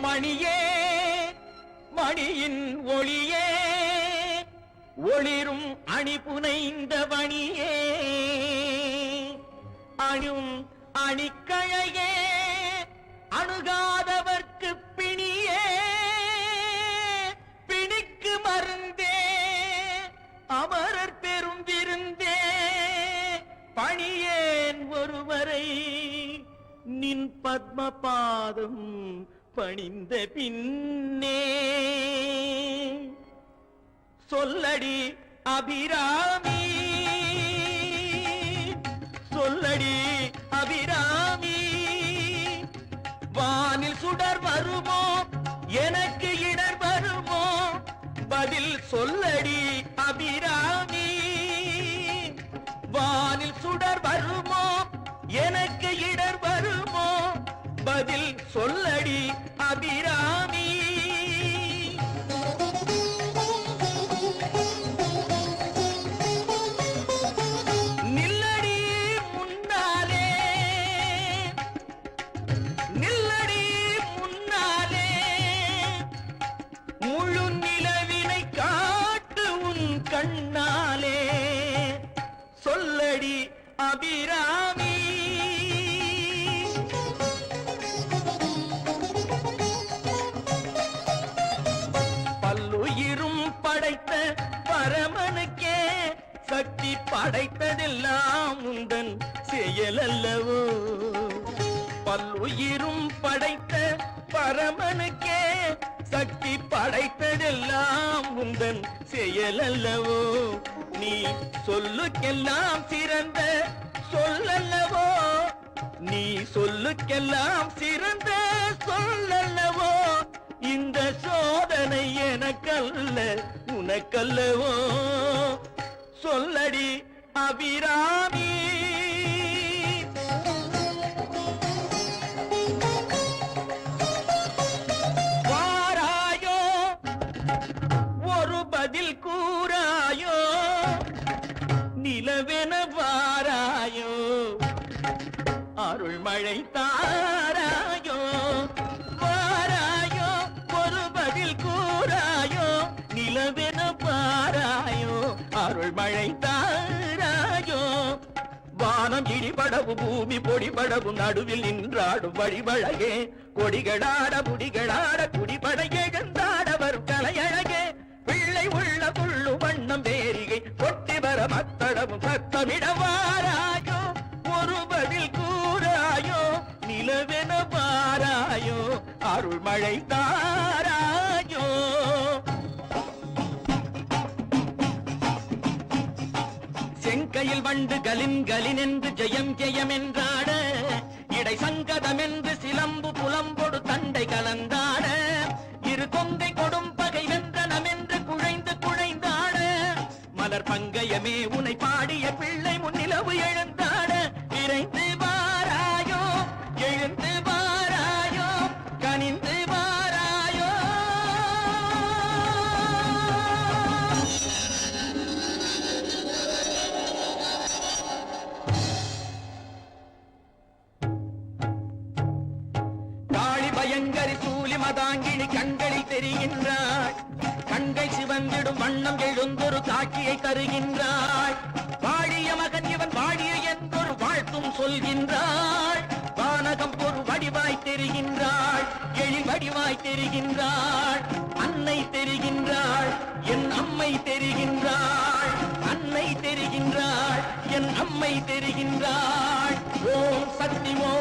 மணியே மணியின் ஒளியே ஒளிரும் அணிபுனைந்த வணியே அணும் அணிக்கழையே அணுகாதவர்க்கு பிணியே பிணிக்கு மருந்தே அமரர் பெரும் விருந்தே பணியேன் ஒருவரை நின் பத்ம பாதம் பணிந்த பின்னே சொல்லடி அபிராமி சொல்லடி அபிராமி வானில் சுடர் வருமோ எனக்கு இடர் வருமோ பதில் சொல்லடி அபிராமி வானில் சுடர் வருமோ எனக்கு இடர் வருமோ பதில் சொல்லடி அபிராமி நில்லடி முன்னாலே நில்லடி முன்னாலே முழு நிலவினை காட்டு உன் கண்ணாலே சொல்லடி அபிராமி பல்லுயிரும் படைத்த பரமனுக்கே சக்தி படைத்ததெல்லாம் உந்தன் செயலல்லவோ பல்லுயிரும் படைத்த பரமனுக்கே சக்தி படைத்ததெல்லாம் உந்தன் செயலல்லவோ நீ சொல்லுக்கெல்லாம் சிறந்த சொல்லல்லவோ நீ சொல்லுக்கெல்லாம் சிறந்த சொல்லல்லவோ இந்த சோதனை எனக்கல்ல உனக்கல்லவோ சொல்லடி அபிராமி வாராயோ ஒரு பதில் கூறாயோ நிலவென வாராயோ அருள்மழை தாராயோ வாராயோ ஒரு பதில் கூறாயோ நிலவென பாராயோ அருள்மழை தாராயோ வானம் இடிபடவும் பூமி பொடிபடவும் நடுவில் நின்றாடும் வழிவழகே கொடிகளாட புடிகளாட குடிபட எழுந்தாட வரும் கலையழகே பிள்ளை உள்ள புள்ளு வண்ணம் வேரிகை கொட்டி வர மத்தடமும் சத்தமிட வாராயோ ஒரு பதில் கூறாயோ நிலவென பாராயோ அருள்மழை தாராயோ செங்கையில் வண்டு கலின் கலின் என்று ஜெயம் ஜெயம் என்றாட இடை சங்கதம் என்று சிலம்பு புலம்பொடு தண்டை கலந்தாட இரு கொங்கை கொடும் பகை வென்றனம் என்று குழைந்து குழைந்தாட மலர் பங்கயமே உனை பாடிய பிள்ளை முன்னிலவு எழுந்தாட விரைந்து வாராயோ எழுந்து வாராயோ கனிந்து வாராயோ காளி பயங்கரி சூலி மதாங்கினி கண்களில் தெரிகின்றாள் கண்கள் சிவந்திடும் வண்ணம் எழுந்தொரு காட்சியை தருகின்றாள் வாழிய மகன் இவன் வாழிய என்றொரு வாழ்த்தும் சொல்கின்றாள் வானகம் ஒரு வடிவாய் தெரிகின்றாள் எழில் வடிவாய் தெரிகின்றாள் அன்னை தெரிகின்றாள் என் அம்மை தெரிகின்றாள் அன்னை தெரிகின்றாள் என் அம்மை தெரிகின்றாள் ஓம் சக்தி ஓம்